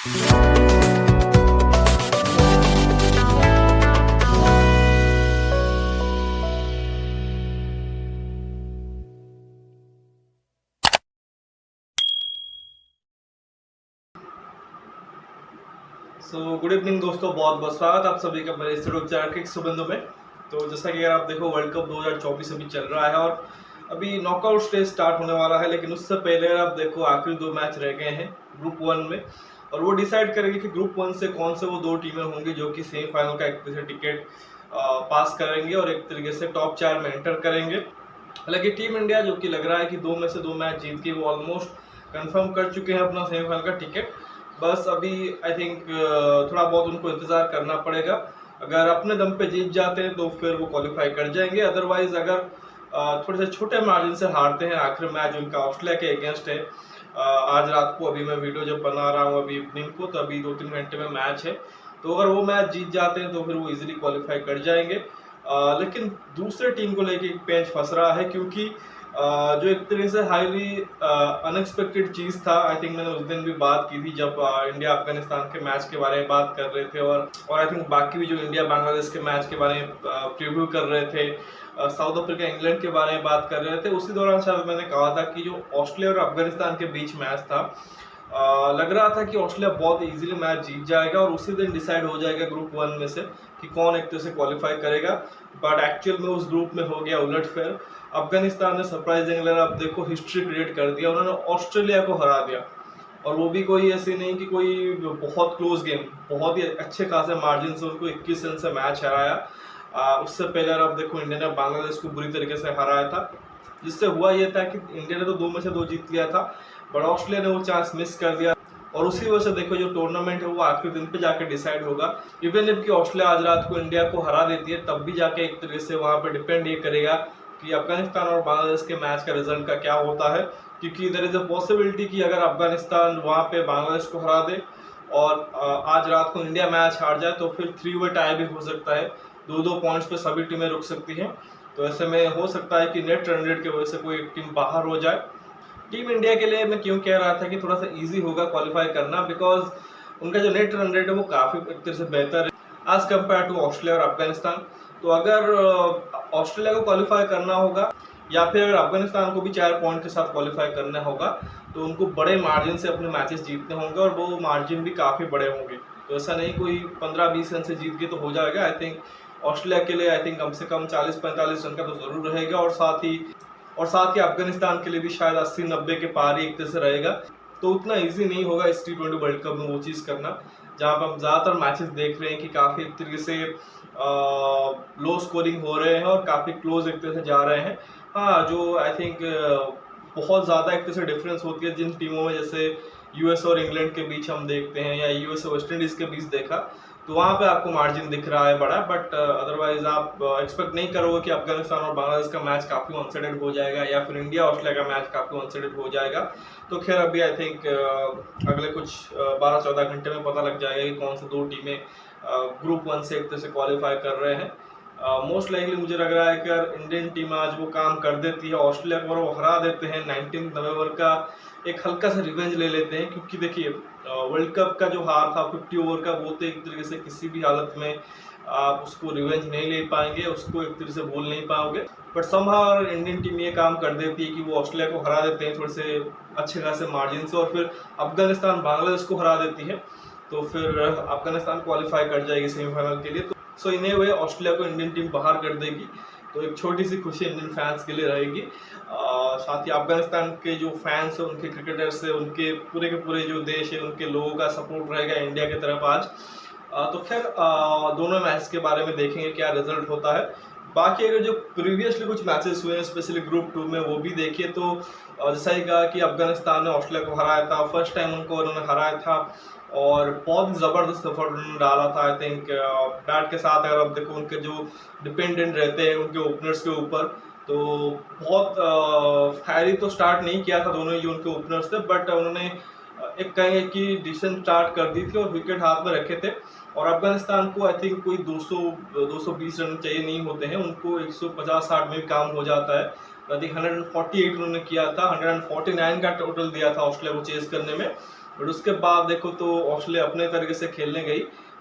Good evening दोस्तों, बहुत बहुत स्वागत आप सभी का मेरे यूट्यूब चैनल के संबंधों में। तो जैसा कि अगर आप देखो, वर्ल्ड कप 2024 अभी चल रहा है और अभी नॉकआउट स्टेज स्टार्ट होने वाला है। लेकिन उससे पहले अगर आप देखो, आखिरी 2 मैच रह गए हैं ग्रुप 1 में, और वो डिसाइड करेंगे कि ग्रुप 1 से कौन से वो 2 टीमें होंगी जो कि सेमीफाइनल का एक तरह से टिकट पास करेंगे और एक तरीके से टॉप 4 में एंटर करेंगे। हालांकि टीम इंडिया जो कि लग रहा है कि 2 में से 2 मैच जीत के वो ऑलमोस्ट कंफर्म कर चुके हैं अपना सेमीफाइनल का टिकट। बस अभी आई थिंक थोड़ा बहुत उनको इंतजार करना पड़ेगा। अगर अपने दम पे जीत जाते हैं तो फिर वो क्वालिफाई कर जाएंगे। अदरवाइज अगर थोड़े से छोटे मार्जिन से हारते हैं, आखिरी मैच उनका ऑस्ट्रेलिया के अगेंस्ट है आज रात को। अभी मैं वीडियो जब बना रहा हूँ अभी इवनिंग को, तो अभी 2-3 घंटे में मैच है। तो अगर वो मैच जीत जाते हैं तो फिर वो इजीली क्वालिफाई कर जाएंगे। लेकिन दूसरे टीम को लेके एक पेंच फंस रहा है, क्योंकि जो एक तरीके से हाईली अनएक्सपेक्टेड चीज़ था। आई थिंक मैंने उस दिन भी बात की थी जब इंडिया अफगानिस्तान के मैच के बारे में बात कर रहे थे, और आई थिंक बाकी भी जो इंडिया बांग्लादेश के मैच के बारे में प्रीव्यू कर रहे थे, साउथ अफ्रीका इंग्लैंड के बारे में बात कर रहे थे। उसी दौरान शायद मैंने कहा था कि जो ऑस्ट्रेलिया और अफगानिस्तान के बीच मैच था, लग रहा था कि ऑस्ट्रेलिया बहुत इजीली मैच जीत जाएगा और उसी दिन डिसाइड हो जाएगा ग्रुप 1 में से कि कौन एक तरह से क्वालिफाई करेगा। बट एक्चुअल में उस ग्रुप में हो गया उलटफेर। अफगानिस्तान ने सरप्राइजिंगली, आप देखो, हिस्ट्री क्रिएट कर दिया। उन्होंने ऑस्ट्रेलिया को हरा दिया, और वो भी कोई ऐसी नहीं कि कोई बहुत क्लोज गेम, बहुत ही अच्छे खासे मार्जिन से उनको 21 रन से मैच हराया। उससे पहले आप देखो, इंडिया ने बांग्लादेश को बुरी तरीके से हराया था, जिससे हुआ ये था कि इंडिया ने तो 2 में से 2 जीत लिया था, बट ऑस्ट्रेलिया ने वो चांस मिस कर दिया। और उसी वजह से देखो, जो टूर्नामेंट है वो आखिरी दिन पे जाके डिसाइड होगा। इवन इफ कि ऑस्ट्रेलिया आज रात को इंडिया को हरा देती है, तब भी जाके एक तरीके से वहाँ पे डिपेंड ये करेगा कि अफगानिस्तान और बांग्लादेश के मैच का रिजल्ट का क्या होता है। क्योंकि देयर इज अ पॉसिबिलिटी कि अगर अफगानिस्तान वहाँ पे बांग्लादेश को हरा दे और आज रात को इंडिया मैच हार जाए, तो फिर 3 वे टाई भी हो सकता है। 2-2 पॉइंट्स पे सभी टीमें रुक सकती हैं। तो ऐसे में हो सकता है कि नेट रन रेट की वजह से कोई एक टीम बाहर हो जाए। टीम इंडिया के लिए मैं क्यों कह रहा था कि थोड़ा सा इजी होगा क्वालिफाई करना, बिकॉज उनका जो नेट रन रेट है वो काफ़ी एक तरह से बेहतर है आज कंपेयर टू ऑस्ट्रेलिया और अफगानिस्तान। तो अगर ऑस्ट्रेलिया को क्वालिफाई करना होगा या फिर अगर अफगानिस्तान को भी 4 पॉइंट के साथ क्वालिफाई करना होगा, तो उनको बड़े मार्जिन से अपने मैचेस जीतने होंगे, और वो मार्जिन भी काफ़ी बड़े होंगे। तो ऐसा नहीं कोई 15-20 रन से जीत के तो हो जाएगा। आई थिंक ऑस्ट्रेलिया के लिए आई थिंक कम से कम 40-45 रन का तो ज़रूर रहेगा, और साथ ही अफगानिस्तान के लिए भी शायद 80-90 के पार ही एक तरह से रहेगा। तो उतना इजी नहीं होगा इस T20 वर्ल्ड कप में वो चीज़ करना, जहाँ पर हम ज़्यादातर मैचेस देख रहे हैं कि काफ़ी एक तरीके से लो स्कोरिंग हो रहे हैं और काफ़ी क्लोज एक तरह से जा रहे हैं। हाँ, जो आई थिंक बहुत ज़्यादा एक तरह से डिफरेंस होती है जिन टीमों में, जैसे यूएस और इंग्लैंड के बीच हम देखते हैं, या यूएस और वेस्ट इंडीज़ के बीच देखा, तो वहाँ पे आपको मार्जिन दिख रहा है बड़ा। बट अदरवाइज आप एक्सपेक्ट नहीं करोगे कि अफगानिस्तान और बांग्लादेश का मैच काफ़ी वन साइडेड हो जाएगा, या फिर इंडिया ऑस्ट्रेलिया का मैच काफ़ी वन साइडेड हो जाएगा। तो खैर, अभी आई थिंक अगले कुछ 12-14 घंटे में पता लग जाएगा कि कौन से 2 टीमें ग्रुप 1 से एक तरह से क्वालिफाई कर रहे हैं। मोस्ट लाइकली मुझे लग रहा है कि अगर इंडियन टीम आज वो काम कर देती है, ऑस्ट्रेलिया को वो हरा देते हैं, 19 नवंबर का एक हल्का सा रिवेंज ले लेते हैं। क्योंकि देखिए, वर्ल्ड कप का जो हार था 50 ओवर का, वो तो एक तरीके से किसी भी हालत में आप उसको रिवेंज नहीं ले पाएंगे, उसको एक तरीके से भूल नहीं पाओगे। बट समहाउ इंडियन टीम ये काम कर देती है कि वो ऑस्ट्रेलिया को हरा देते हैं थोड़े से अच्छे खासे मार्जिन से, और फिर अफगानिस्तान बांग्लादेश को हरा देती है, तो फिर अफगानिस्तान क्वालिफाई कर जाएगी सेमीफाइनल के लिए। तो सो इन ए वे ऑस्ट्रेलिया को इंडियन टीम बाहर कर देगी, तो एक छोटी सी खुशी इंडियन फैंस के लिए रहेगी। साथ ही अफगानिस्तान के जो फैंस हैं, उनके क्रिकेटर्स हैं, उनके पूरे के पूरे जो देश है, उनके लोगों का सपोर्ट रहेगा इंडिया की तरफ आज। तो खैर, दोनों मैच के बारे में देखेंगे क्या रिजल्ट होता है। बाकी अगर जो प्रीवियसली कुछ मैचेस हुए हैं, स्पेशली ग्रुप 2 में, वो भी देखिए, तो जैसा ही कहा कि अफगानिस्तान ने ऑस्ट्रेलिया को हराया था, फर्स्ट टाइम उनको उन्होंने हराया था, और बहुत ज़बरदस्त एफर्ट उन्होंने डाला था। आई थिंक बैट के साथ अगर आप देखो, उनके जो डिपेंडेंट रहते हैं उनके ओपनर्स के ऊपर, तो बहुत फायरी तो स्टार्ट नहीं किया था दोनों ही जो उनके ओपनर्स थे, बट उन्होंने एक कहेंगे कि डिसेंट स्टार्ट कर दी थी और विकेट हाथ में रखे थे। और अफगानिस्तान को आई थिंक कोई 220 रन चाहिए नहीं होते हैं, उनको 150-60 में भी काम हो जाता है। आई थिंक 148 उन्होंने किया था, 149 का टोटल दिया था ऑस्ट्रेलिया को चेस करने में, बट उसके बाद देखो तो ऑस्ट्रेलिया अपने तरीके से खेलने गई,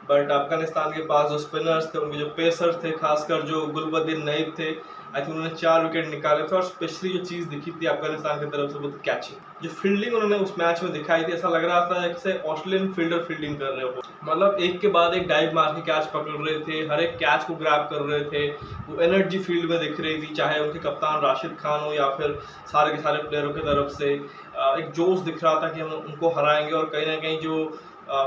बट अफगानिस्तान के पास जो स्पिनर्स थे, उनके जो पेसर्स थे, खासकर जो गुलबदीन नईब थे, आई थिंक उन्होंने 4 विकेट निकाले थे। और स्पेशली जो चीज़ दिखी थी अफगानिस्तान की तरफ से वो कैचिंग, जो फील्डिंग उन्होंने उस मैच में दिखाई थी, ऐसा लग रहा था जैसे ऑस्ट्रेलियन फील्डर फील्डिंग कर रहे हो। मतलब एक के बाद एक डाइव मार के कैच पकड़ रहे थे, हर एक कैच को ग्रैब कर रहे थे, वो एनर्जी फील्ड में दिख रही थी, चाहे उनके कप्तान राशिद खान हो या फिर सारे के सारे प्लेयरों की तरफ से एक जोश दिख रहा था कि हम उनको हराएंगे। और कहीं ना कहीं जो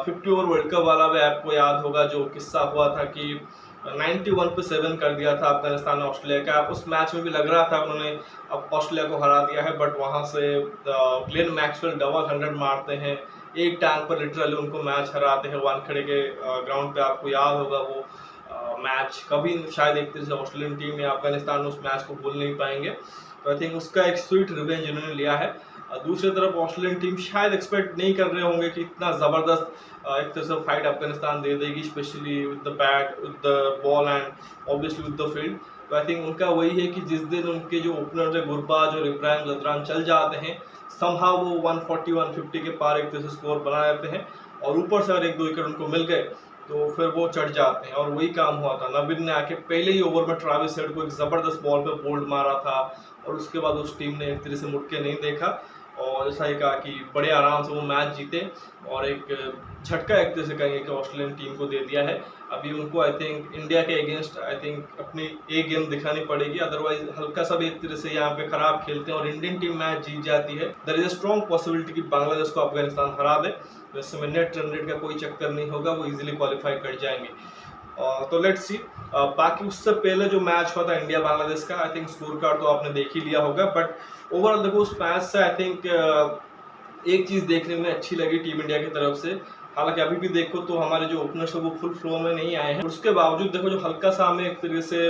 50 ओवर वर्ल्ड कप वाला भी आपको याद होगा जो किस्सा हुआ था कि 91 पे 7 कर दिया था अफगानिस्तान ने ऑस्ट्रेलिया का, उस मैच में भी लग रहा था उन्होंने अब ऑस्ट्रेलिया को हरा दिया है। बट वहाँ से ग्लेन मैक्सवेल डबल 100 मारते हैं, एक टांग पर लिटरली उनको मैच हराते हैं वानखेड़े के ग्राउंड पे। आपको याद होगा वो मैच, कभी शायद एक तरह से ऑस्ट्रेलियन टीम या अफगानिस्तान उस मैच को भूल नहीं पाएंगे। तो आई थिंक उसका एक स्वीट रिवेंज इन्होंने लिया है। दूसरी तरफ ऑस्ट्रेलियन टीम शायद एक्सपेक्ट नहीं कर रहे होंगे कि इतना ज़बरदस्त एक तरह से फाइट अफगानिस्तान दे देगी, specially with the bat, with the ball and obviously with the field. तो आई थिंक उनका वही है कि जिस दिन उनके जो ओपनर है गुरबाज और इब्राहिम जदरान चल जाते हैं, समहाउ वो 140-150 के पार एक तरह से स्कोर बना लेते हैं, और ऊपर से अगर 1-2 विकेट उनको मिल गए तो फिर वो चढ़ जाते हैं। और वही काम हुआ था, नबील ने आके पहले ही ओवर में ट्रेविस हेड को एक ज़बरदस्त बॉल पे बोल्ड मारा था, और उसके बाद उस टीम ने एक तरह से मुड़ के नहीं देखा, और ऐसा ही कहा कि बड़े आराम से वो मैच जीते, और एक झटका एक तरह से कहेंगे कि ऑस्ट्रेलियन टीम को दे दिया है। अभी उनको आई थिंक इंडिया के अगेंस्ट आई थिंक अपनी एक गेम दिखानी पड़ेगी, अदरवाइज हल्का सा भी एक तरह से यहाँ पे खराब खेलते हैं और इंडियन टीम मैच जीत जाती है, there is a strong possibility कि बांग्लादेश को अफगानिस्तान हरा दे। वैसे में नेट रन रेट का कोई चक्कर नहीं होगा, वो इजीली क्वालिफाई कर जाएंगे। तो लेट्स सी। बाकी उससे पहले जो मैच हुआ था इंडिया बांग्लादेश का, आई थिंक स्कोर कार्ड तो आपने देख ही लिया होगा, बट ओवरऑल देखो उस मैच से आई थिंक एक चीज़ देखने में अच्छी लगी टीम इंडिया की तरफ से। हालांकि अभी भी देखो तो हमारे जो ओपनर्स है वो फुल फ्लो में नहीं आए हैं, उसके बावजूद देखो जो हल्का सा हमें एक तरीके से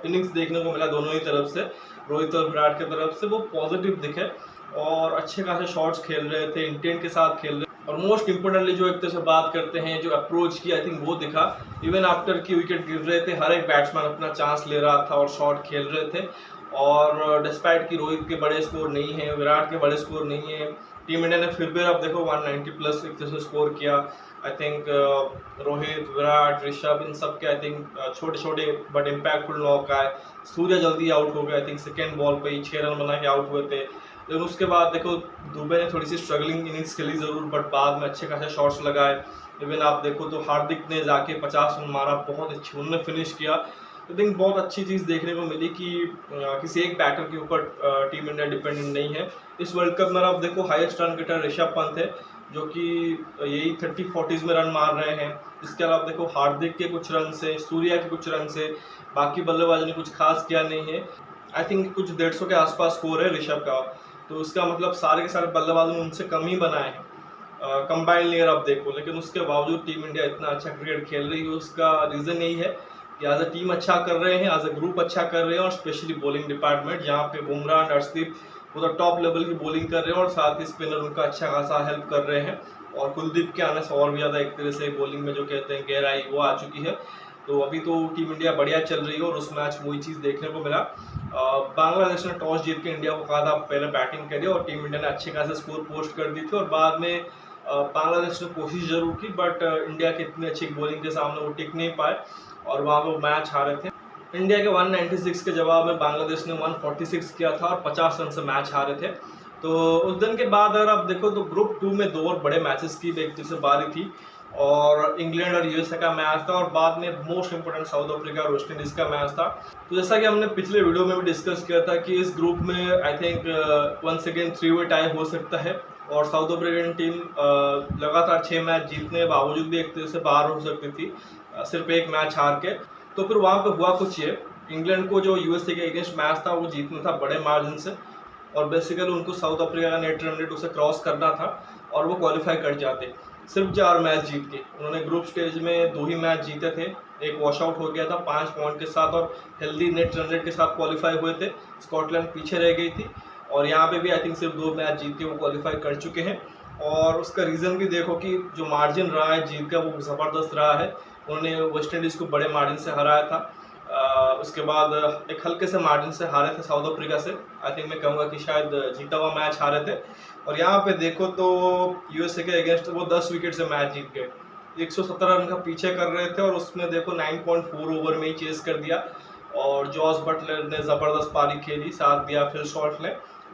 इनिंग्स देखने को मिला दोनों ही तरफ से, रोहित और विराट की तरफ से, वो पॉजिटिव दिखे और अच्छे खासे शॉट्स खेल रहे थे, इंटेंट के साथ खेल रहे, और मोस्ट इंपोर्टेंटली जो एक तरह से बात करते हैं जो अप्रोच की, आई थिंक वो दिखा। इवन आफ्टर की विकेट गिर रहे थे, हर एक बैट्समैन अपना चांस ले रहा था और शॉट खेल रहे थे। और डिस्पाइट कि रोहित के बड़े स्कोर नहीं है, विराट के बड़े स्कोर नहीं है, टीम इंडिया ने फिर भी अब देखो 190 प्लस एक तरह से स्कोर किया। आई थिंक रोहित, विराट, ऋषभ, इन सब के आई थिंक छोटे छोटे बट इम्पैक्टफुल नॉक आए। सूर्य जल्दी आउट हो गया, आई थिंक सेकेंड बॉल पे ही 6 रन बना के आउट हुए थे। लेकिन उसके बाद देखो दुबे ने थोड़ी सी स्ट्रगलिंग इनिंग्स खेली ज़रूर, बट बाद में अच्छे खासे शॉट्स लगाए। इवन आप देखो तो हार्दिक ने जाके 50 रन मारा, बहुत अच्छी उन्होंने फिनिश किया। आई थिंक बहुत अच्छी चीज़ देखने को मिली कि किसी एक बैटर के ऊपर टीम इंडिया डिपेंडेंट नहीं है। इस वर्ल्ड कप में आप देखो highest run getter Rishabh Pant है, जो कि यही 30-40s में रन मार रहे हैं। इसके अलावा देखो हार्दिक के कुछ रन से, सूर्या के कुछ रन से, बाकी बल्लेबाजों ने कुछ खास किया नहीं है। आई थिंक कुछ 150 के आसपास स्कोर है ऋषभ का, तो उसका मतलब सारे के सारे बल्लेबाजों ने उनसे कम ही बनाए हैं कंबाइंड लेयर आप देखो। लेकिन उसके बावजूद टीम इंडिया इतना अच्छा क्रिकेट खेल रही है, उसका रीज़न यही है कि एज अ टीम अच्छा कर रहे हैं, एज अ ग्रुप अच्छा कर रहे हैं, और स्पेशली बॉलिंग डिपार्टमेंट जहाँ पे बुमराह एंड अर्शदीप वो टॉप लेवल की बॉलिंग कर रहे हैं, और साथ ही स्पिनर उनका अच्छा खासा हेल्प कर रहे हैं। और कुलदीप के आने से और भी ज़्यादा एक तरह से बॉलिंग में जो कहते हैं गहराई वो आ चुकी है। तो अभी तो टीम इंडिया बढ़िया चल रही है, और उस मैच में वही चीज़ देखने को मिला। बांग्लादेश ने टॉस जीत के इंडिया को कहा था पहले बैटिंग करिए, और टीम इंडिया ने अच्छे खासे स्कोर पोस्ट कर दी थी। और बाद में बांग्लादेश ने कोशिश जरूर की, बट इंडिया के इतनी अच्छी बॉलिंग के सामने वो टिक नहीं पाए, और वहाँ वो मैच हारे थे। इंडिया के 196 के जवाब में बांग्लादेश ने 146 किया था, और 50 रन से मैच हारे थे। तो उस दिन के बाद अगर आप देखो तो ग्रुप 2 में 2 और बड़े मैचेस की एक तरह से बारी थी, और इंग्लैंड और यूएसए का मैच था, और बाद में मोस्ट इंपोर्टेंट साउथ अफ्रीका और वेस्ट इंडीज़ का मैच था। तो जैसा कि हमने पिछले वीडियो में भी डिस्कस किया था कि इस ग्रुप में आई थिंक वंस अगेन 3-वे टाई हो सकता है, और साउथ अफ्रीकन टीम लगातार 6 मैच जीतने के बावजूद भी एक तरह से बाहर हो सकती थी सिर्फ एक मैच हार के। तो फिर वहाँ पे हुआ कुछ ये, इंग्लैंड को जो यूएसए के अगेंस्ट मैच था वो जीतना था बड़े मार्जिन से, और बेसिकली उनको साउथ अफ्रीका का नेट रन रेट उसे क्रॉस करना था, और वो क्वालिफाई कर जाते सिर्फ 4 मैच जीत के। उन्होंने ग्रुप स्टेज में 2 ही मैच जीते थे, एक वॉश आउट हो गया था 5 पॉइंट के साथ, और हेल्दी नेट रन रेट के साथ क्वालिफाई हुए थे। स्कॉटलैंड पीछे रह गई थी, और यहाँ पे भी आई थिंक सिर्फ 2 मैच जीत के वो क्वालिफाई कर चुके हैं। और उसका रीज़न भी देखो कि जो मार्जिन रहा है जीत का वो ज़बरदस्त रहा है। उन्होंने वेस्ट इंडीज़ को बड़े मार्जिन से हराया था, उसके बाद एक हल्के से मार्जिन से हारे थे साउथ अफ्रीका से, आई थिंक मैं कहूँगा कि शायद जीता हुआ मैच हारे थे। और यहाँ पे देखो तो यूएसए के अगेंस्ट वो 10 विकेट से मैच जीत गए, 117 रन का पीछे कर रहे थे और उसमें देखो 9.4 ओवर में ही चेस कर दिया। और जॉस बटलर ने ज़बरदस्त पारी खेली, साथ दिया फिल शॉर्ट ने।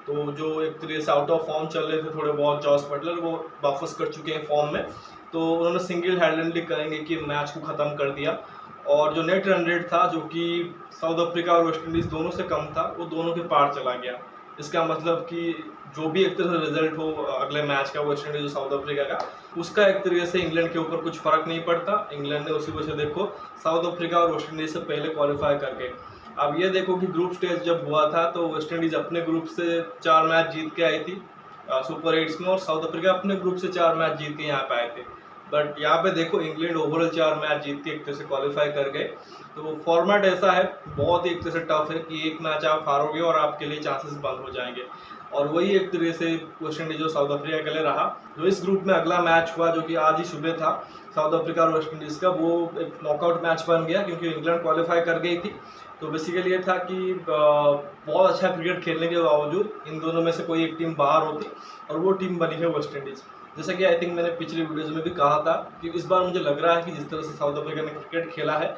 तो जो एक तरीके से आउट ऑफ फॉर्म चल रहे थे थोड़े बहुत जॉस बटलर, वो वापस कर चुके हैं फॉर्म में। तो उन्होंने सिंगल हैंडेडली कहेंगे कि मैच को ख़त्म कर दिया। और जो नेट रन रेट था, जो कि साउथ अफ्रीका और वेस्ट इंडीज़ दोनों से कम था, वो दोनों के पार चला गया। इसका मतलब कि जो भी एक तरह से रिजल्ट हो अगले मैच का, वेस्ट इंडीज और साउथ अफ्रीका का, उसका एक तरीके से इंग्लैंड के ऊपर कुछ फर्क नहीं पड़ता। इंग्लैंड ने उसी वजह से देखो साउथ अफ्रीका और वेस्ट इंडीज से पहले क्वालिफाई करके। अब ये देखो कि ग्रुप स्टेज जब हुआ था तो वेस्ट इंडीज अपने ग्रुप से 4 मैच जीत के आई थी सुपर 8 में, और साउथ अफ्रीका अपने ग्रुप से 4 मैच जीत के यहाँ पे आए थे। बट यहाँ पे देखो इंग्लैंड ओवरऑल 4 मैच जीत के एक तरह से क्वालिफाई कर गए। तो फॉर्मेट ऐसा है, बहुत ही एक तरह से टफ है कि एक मैच आप हारोगे और आपके लिए चांसेस बंद हो जाएंगे। और वही एक तरीके से वेस्ट इंडीज और साउथ अफ्रीका के लिए रहा। जो इस ग्रुप में अगला मैच हुआ, जो कि आज ही सुबह था, साउथ अफ्रीका और वेस्ट इंडीज़ का, वो एक नॉकआउट मैच बन गया क्योंकि इंग्लैंड क्वालिफाई कर गई थी। तो बेसिकली ये था कि बहुत अच्छा क्रिकेट खेलने के बावजूद इन दोनों में से कोई एक टीम बाहर होती और वो टीम बनी है वेस्ट इंडीज़। जैसा कि आई थिंक मैंने पिछली वीडियोज़ में भी कहा था कि इस बार मुझे लग रहा है कि जिस तरह से साउथ अफ्रीका ने क्रिकेट खेला है,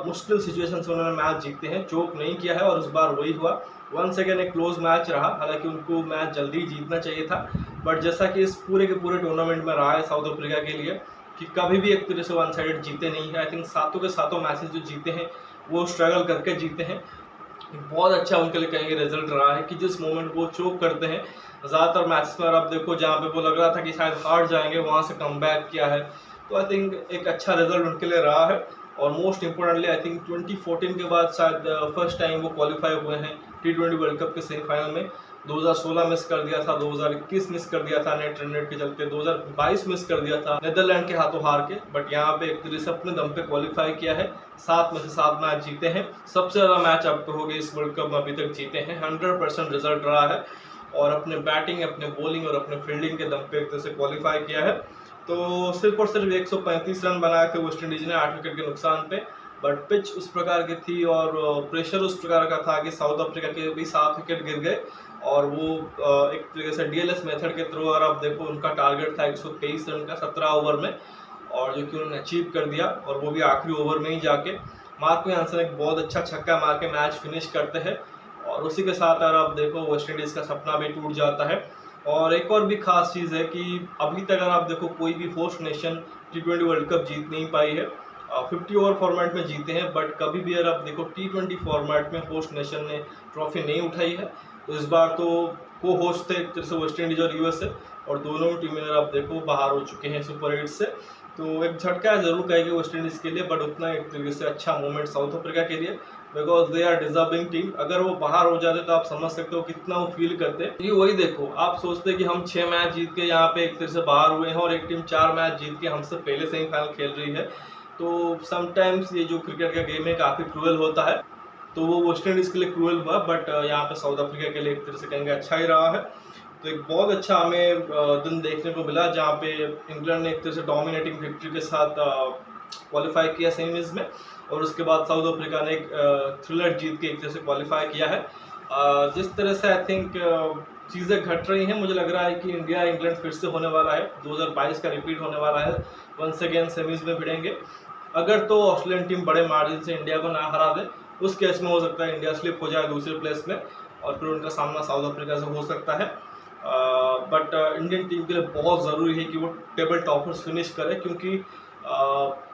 मुश्किल सिचुएशन से उन्होंने मैच जीते हैं, चोक नहीं किया है, और इस बार वही हुआ। वंस अगेन एक क्लोज मैच रहा, हालांकि उनको मैच जल्दी जीतना चाहिए था। बट जैसा कि इस पूरे के पूरे टूर्नामेंट में रहा है साउथ अफ्रीका के लिए कि कभी भी एक तरह से वन साइडेड जीते नहीं है। आई थिंक सातों के सातों मैचेस जो जीते हैं वो स्ट्रगल करके जीते हैं। बहुत अच्छा उनके लिए कहेंगे रिजल्ट रहा है कि जिस मोमेंट वो चोक करते हैं, ज़्यादातर मैचेस में आप देखो जहाँ पे वो लग रहा था कि शायद हार जाएंगे, वहाँ से कम बैक किया है। तो आई थिंक एक अच्छा रिजल्ट उनके लिए रहा है। और मोस्ट इंपॉर्टेंटली आई थिंक 2014 के बाद शायद फर्स्ट टाइम वो क्वालिफाई हुए हैं T20 वर्ल्ड कप के सेमीफाइनल में। 2016 मिस कर दिया था, 2021 मिस कर दिया था नेट रन रेट के चलते, 2022 मिस कर दिया था नीदरलैंड के हाथों हार के। बट यहाँ पे एक तरह से अपने दम पे क्वालिफाई किया है, 7 में से 7 मैच जीते हैं। सबसे ज़्यादा मैच आप कहोगे इस वर्ल्ड कप में अभी तक जीते हैं, 100% रिजल्ट रहा है। और अपने बैटिंग, अपने बॉलिंग और अपने फील्डिंग के दम पे एक तरह से क्वालिफाई किया है। तो सिर्फ और सिर्फ 135 रन बनाए थे वेस्ट इंडीज़ ने 8 विकेट के नुकसान पे। बट पिच उस प्रकार की थी और प्रेशर उस प्रकार का था कि साउथ अफ्रीका के भी 7 विकेट गिर गए। और वो एक तरीके से DLS मेथड के थ्रू, और आप देखो उनका टारगेट था 123 रन का 17 ओवर में, और जो कि उन्होंने अचीव कर दिया, और वो भी आखिरी ओवर में ही जाके मार्क हैंसन एक बहुत अच्छा छक्का मार के मैच फिनिश करते हैं। और उसी के साथ अगर आप देखो वेस्ट इंडीज़ का सपना भी टूट जाता है। और एक और भी खास चीज़ है कि अभी तक अगर आप देखो कोई भी host nation T20 world cup जीत नहीं पाई है। 50 ओवर फॉर्मेट में जीते हैं, बट कभी भी अगर आप देखो T20 फॉर्मेट में होस्ट नेशन ने ट्रॉफी नहीं उठाई है। तो इस बार तो को होस्ट थे एक तरह से वेस्ट इंडीज और यूएसए, और दोनों टीमें अगर आप देखो बाहर हो चुके हैं सुपर 8 से। तो एक झटका जरूर कहेगी वेस्ट इंडीज़ के लिए, बट उतना एक तरीके से अच्छा मोमेंट साउथ अफ्रीका के लिए, because they are deserving team. अगर वो बाहर हो जाते तो आप समझ सकते हो कितना वो फील करते। ये वही देखो, आप सोचते कि हम 6 मैच जीत के यहाँ पे एक तरह से बाहर हुए हैं और एक टीम 4 मैच जीत के हमसे पहले सेमीफाइनल खेल रही है। तो समटाइम्स ये जो क्रिकेट का गेम है काफ़ी क्रूअल होता है। तो वो वेस्ट इंडीज़ के लिए क्रूअल हुआ, बट यहाँ पे साउथ अफ्रीका के लिए एक तरह से कहेंगे अच्छा ही रहा है। तो एक बहुत अच्छा हमें दिन देखने को मिला जहाँ पे इंग्लैंड ने एक तरह से डोमिनेटिंग विक्ट्री के साथ क्वालिफाई किया सेमीज में, और उसके बाद साउथ अफ्रीका ने एक थ्रिलर जीत के एक तरह से क्वालिफाई किया है। जिस तरह से आई थिंक चीज़ें घट रही हैं, मुझे लग रहा है कि इंडिया इंग्लैंड फिर से होने वाला है, 2022 का रिपीट होने वाला है। वंस अगेन सेमीज में भिड़ेंगे। अगर तो ऑस्ट्रेलियन टीम बड़े मार्जिन से इंडिया को ना हरा दे, उस केस में हो सकता है इंडिया स्लिप हो जाए दूसरे प्लेस में, और फिर उनका सामना साउथ अफ्रीका से हो सकता है। बट इंडियन टीम के लिए बहुत ज़रूरी है कि वो टेबल टॉपर्स फिनिश करे, क्योंकि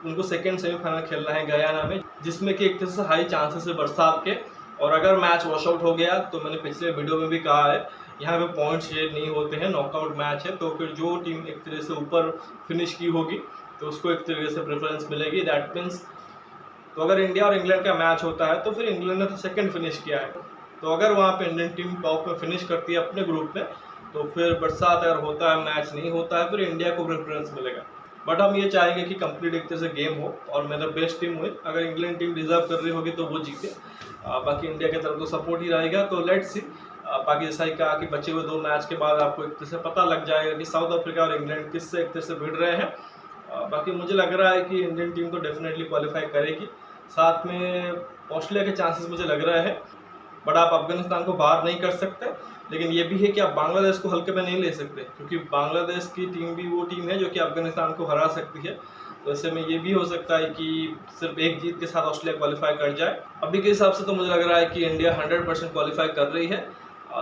उनको सेकेंड सेमीफाइनल खेलना है गयाना में, जिसमें कि एक तरह से हाई चांसेस है बरसात के। और अगर मैच वॉश आउट हो गया, तो मैंने पिछले वीडियो में भी कहा है, यहाँ पे पॉइंट शेयर नहीं होते हैं, नॉकआउट मैच है। तो फिर जो टीम एक तरह से ऊपर फिनिश की होगी तो उसको एक तरीके से प्रेफरेंस मिलेगी। दैट मीन्स तो अगर इंडिया और इंग्लैंड का मैच होता है तो फिर इंग्लैंड ने तो सेकंड फिनिश किया है, तो अगर वहाँ पे इंडियन टीम टॉप में फिनिश करती है अपने ग्रुप में, तो फिर बरसात अगर होता है, मैच नहीं होता है, फिर इंडिया को प्रेफरेंस मिलेगा। बट हम ये चाहेंगे कि कंप्लीट एक तरह से गेम हो और मेरा बेस्ट टीम हुई। अगर इंग्लैंड टीम डिजर्व कर रही होगी तो वो जीते, बाकी इंडिया की तरफ तो सपोर्ट ही रहेगा। तो लेट्स सी। बाकी जैसा ही कहा कि बचे हुए 2 मैच के बाद आपको एक तरह से पता लग जाएगा कि साउथ अफ्रीका और इंग्लैंड किससे एक तरह से भिड़ रहे हैं। बाकी मुझे लग रहा है कि इंडियन टीम तो डेफिनेटली क्वालिफाई करेगी, साथ में ऑस्ट्रेलिया के चांसेस मुझे लग रहा है बट आप अफगानिस्तान को बाहर नहीं कर सकते। लेकिन ये भी है कि आप बांग्लादेश को हल्के में नहीं ले सकते, क्योंकि बांग्लादेश की टीम भी वो टीम है जो कि अफगानिस्तान को हरा सकती है। तो ऐसे में ये भी हो सकता है कि सिर्फ एक जीत के साथ ऑस्ट्रेलिया क्वालिफाई कर जाए। अभी के हिसाब से तो मुझे लग रहा है कि इंडिया 100% क्वालिफाई कर रही है।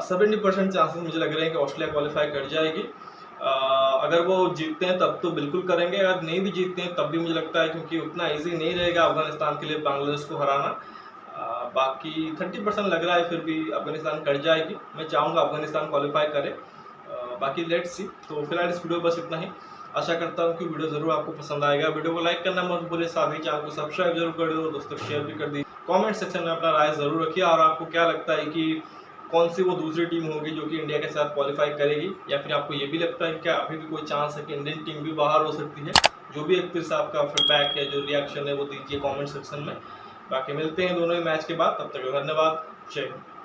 70% चांसेस मुझे लग रहे हैं कि ऑस्ट्रेलिया क्वालिफाई कर जाएगी। अगर वो जीतते हैं तब तो बिल्कुल करेंगे, अगर नहीं भी जीतते हैं तब भी मुझे लगता है, क्योंकि उतना ईजी नहीं रहेगा अफगानिस्तान के लिए बांग्लादेश को हराना। बाकी 30% लग रहा है फिर भी अफगानिस्तान कर जाएगी। मैं चाहूँगा अफगानिस्तान क्वालिफाई करे। बाकी लेट्स सी। तो फिलहाल इस वीडियो बस इतना ही। आशा करता हूँ कि वीडियो ज़रूर आपको पसंद आएगा। वीडियो को लाइक करना मत भूलिए, साथ ही चैनल को सब्सक्राइब जरूर कर दो, दोस्तों शेयर भी कर दीजिए। कमेंट सेक्शन में अपना राय ज़रूर रखिए, और आपको क्या लगता है कि कौन सी वो दूसरी टीम होगी जो कि इंडिया के साथ क्वालिफाई करेगी, या फिर आपको ये भी लगता है कि क्या अभी भी कोई चांस है कि इंडियन टीम भी बाहर हो सकती है। जो भी एक फिर से आपका फीडबैक है, जो रिएक्शन है, वो दीजिए कॉमेंट सेक्शन में। बाकी मिलते हैं दोनों ही मैच के बाद, तब तक धन्यवाद, जय हिंद।